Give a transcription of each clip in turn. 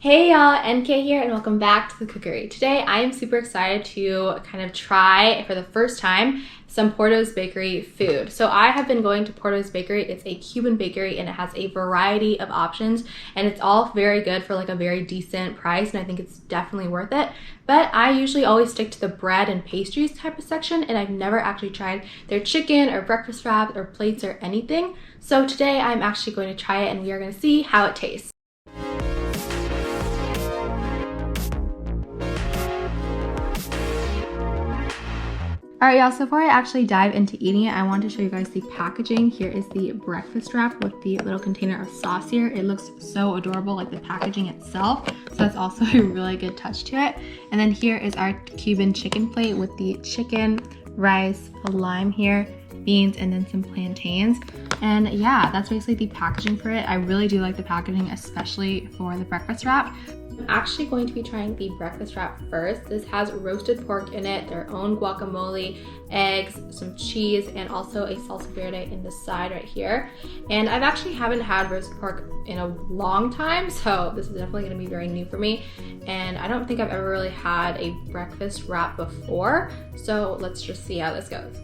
Hey y'all, NK here and welcome back to the Cookery. Today I am super excited to kind of try for the first time some Porto's Bakery food. So I have been going to Porto's Bakery. It's a Cuban bakery and it has a variety of options and it's all very good for like a very decent price, and I think it's definitely worth it. But I usually always stick to the bread and pastries type of section, and I've never actually tried their chicken or breakfast wrap or plates or anything. So today I'm actually going to try it and we are going to see how it tastes. Alright y'all, so before I actually dive into eating it, I want to show you guys the packaging. Here is the breakfast wrap with the little container of sauce here. It looks so adorable, like the packaging itself. So that's also a really good touch to it. And then here is our Cuban chicken plate with the chicken, rice, a lime here, beans, and then some plantains. And yeah, that's basically the packaging for it. I really do like the packaging, especially for the breakfast wrap. I'm actually going to be trying the breakfast wrap first. This has roasted pork in it, their own guacamole, eggs, some cheese, and also a salsa verde in the side right here. And I've actually haven't had roasted pork in a long time, so this is definitely going to be very new for me. And I don't think I've ever really had a breakfast wrap before, so let's just see how this goes.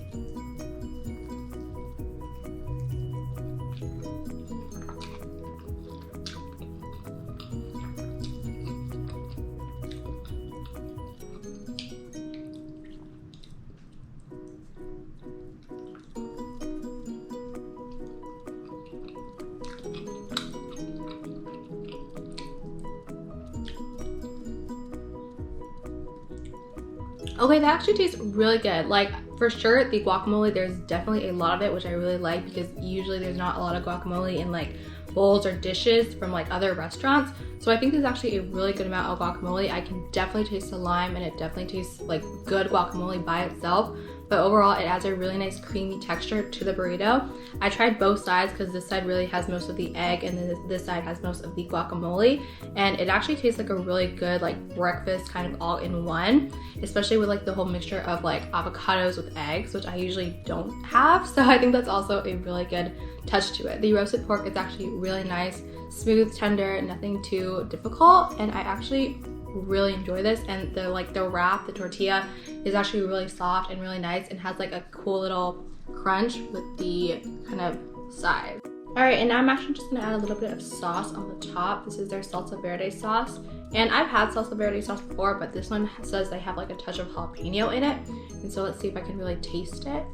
Okay, that actually tastes really good. Like, for sure, the guacamole, there's definitely a lot of it, which I really like because usually there's not a lot of guacamole in like bowls or dishes from like other restaurants. So I think there's actually a really good amount of guacamole. I can definitely taste the lime and it definitely tastes like good guacamole by itself. But overall, it adds a really nice creamy texture to the burrito. I tried both sides because this side really has most of the egg and then this side has most of the guacamole. And it actually tastes like a really good like breakfast kind of all in one, especially with like the whole mixture of like avocados with eggs, which I usually don't have. So I think that's also a really good touch to it. The roasted pork is actually really nice, smooth, tender, nothing too difficult. And I actually really enjoy this, and the wrap, the tortilla is actually really soft and really nice and has like a cool little crunch with the kind of sides. All right, and now I'm actually just gonna add a little bit of sauce on the top. This is their salsa verde sauce, and I've had salsa verde sauce before, but this one says they have like a touch of jalapeno in it, and so let's see if I can really taste it.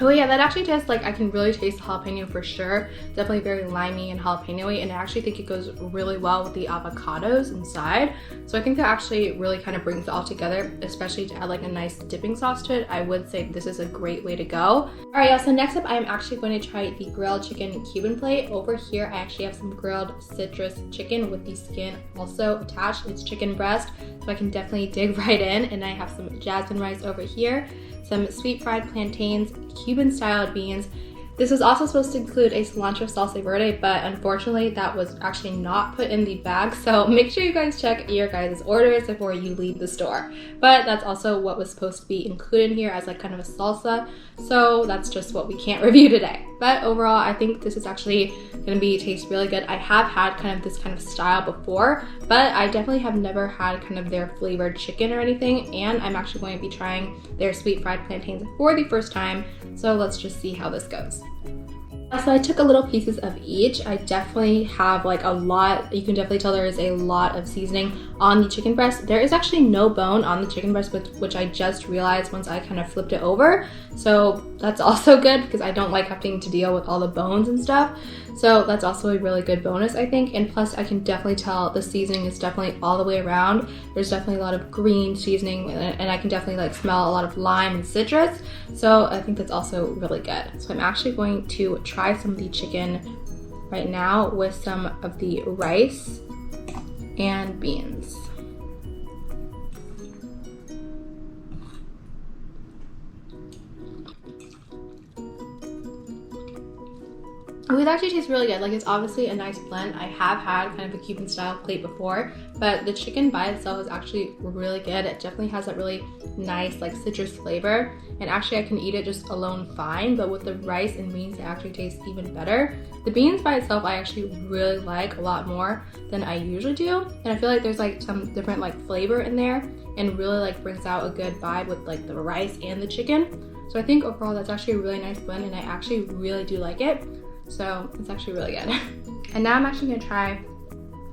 Oh yeah, that actually tastes like, I can really taste the jalapeno for sure. Definitely very limey and jalapeno-y, and I actually think it goes really well with the avocados inside. So I think that actually really kind of brings it all together, especially to add like a nice dipping sauce to it. I would say this is a great way to go. All right, y'all, so next up, I'm actually going to try the grilled chicken Cuban plate. Over here, I actually have some grilled citrus chicken with the skin also attached. It's chicken breast, so I can definitely dig right in. And I have some jasmine rice over here, some sweet fried plantains, Cuban style beans. This was also supposed to include a cilantro salsa verde, but unfortunately that was actually not put in the bag. So make sure you guys check your guys' orders before you leave the store. But that's also what was supposed to be included here as like kind of a salsa. So that's just what we can't review today. But overall, I think this is actually gonna taste really good. I have had kind of this kind of style before, but I definitely have never had kind of their flavored chicken or anything. And I'm actually going to be trying their sweet fried plantains for the first time. So let's just see how this goes. So I took a little pieces of each. I definitely have like a lot, you can definitely tell there is a lot of seasoning on the chicken breast. There is actually no bone on the chicken breast, which I just realized once I kind of flipped it over. So that's also good because I don't like having to deal with all the bones and stuff. So that's also a really good bonus, I think. And plus I can definitely tell the seasoning is definitely all the way around. There's definitely a lot of green seasoning and I can definitely like smell a lot of lime and citrus. So I think that's also really good. So I'm actually going to try some of the chicken right now with some of the rice and beans. It actually tastes really good. Like, it's obviously a nice blend. I have had kind of a Cuban style plate before, but the chicken by itself is actually really good. It definitely has that really nice like citrus flavor, and actually I can eat it just alone fine, but with the rice and beans it actually tastes even better. The beans by itself I actually really like a lot more than I usually do, and I feel like there's like some different like flavor in there and really like brings out a good vibe with like the rice and the chicken. So I think overall that's actually a really nice blend, and I actually really do like it. So it's actually really good. And now I'm actually gonna try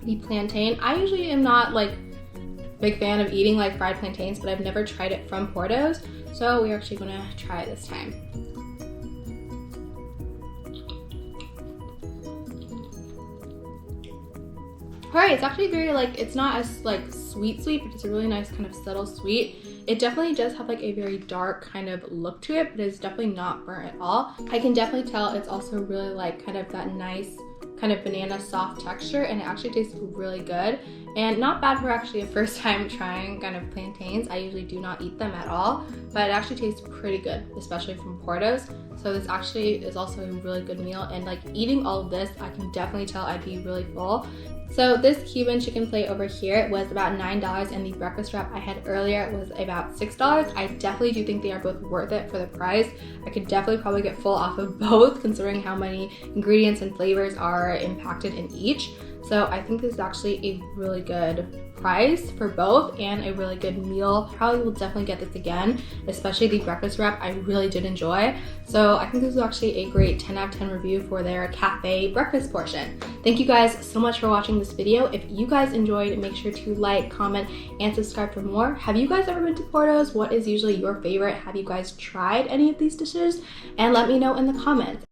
the plantain. I usually am not like big fan of eating like fried plantains, but I've never tried it from Porto's. So we're actually gonna try it this time. Alright, it's actually very like, it's not as like sweet, but it's a really nice kind of subtle sweet. It definitely does have like a very dark kind of look to it, but it's definitely not burnt at all. I can definitely tell it's also really like kind of that nice kind of banana soft texture, and it actually tastes really good and not bad for actually a first time trying kind of plantains. I usually do not eat them at all, but it actually tastes pretty good, especially from Porto's. So this actually is also a really good meal, and like eating all of this, I can definitely tell I'd be really full. So this Cuban chicken plate over here was about $9, and the breakfast wrap I had earlier was about $6. I definitely do think they are both worth it for the price. I could definitely probably get full off of both, considering how many ingredients and flavors are impacted in each. So I think this is actually a really good price for both and a really good meal. Probably will definitely get this again, especially the breakfast wrap I really did enjoy. So I think this is actually a great 10 out of 10 review for their cafe breakfast portion. Thank you guys so much for watching this video. If you guys enjoyed, make sure to like, comment, and subscribe for more. Have you guys ever been to Porto's? What is usually your favorite? Have you guys tried any of these dishes? And let me know in the comments.